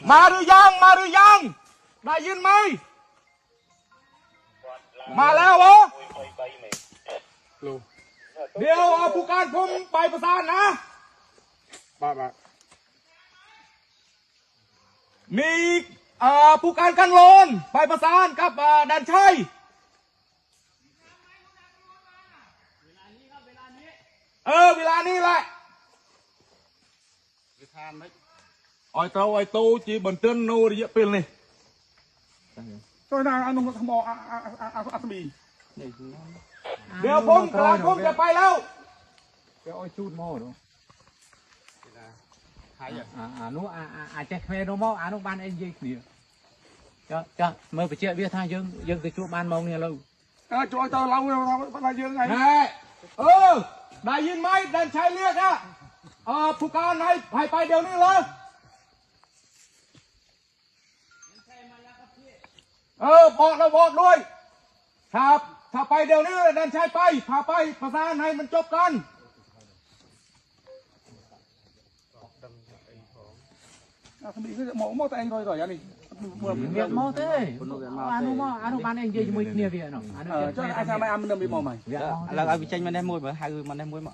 มาหรือยังได้ยินไหมมาแล้วเหรอเดี๋ยวเอาผู้การผมไปประสานนะมีผู้การกันโลนไปประสานกับดันชัยเวลานี้แหละไอ้โตจีบันเตือนโนริยะเป็นเลยตัวนางอนุขมอัศมีเดี๋ยวผมกำลังผมจะไปแล้วเดี๋ยวไอ้ชูดโม่ดูนู้อาจจะเคยนู้โม่นู้บ้านเอ็นยี่เนี่ยจะเมื่อไปเชื่อวิทายังไปชูบ้านมองเนี่ยเราช่วยเราอะไรยังไงได้ยินไหมเดินชัยเรียกอ่ะผู้การให้ไปเดี๋ยวนี้เลยบอกด้วยถ้าไปเดี๋ยวนี้เดินชัยไปพาไปประสานให้มันจบกันมีคือหมอตัวเองrồi vậy này mò thế anh ban anh chơiជាមួយគ្នាវានោះcho ai sao mai ăn mình bị mò mày là ai bị tranh mình đem môi mà hai người mình đem môi mà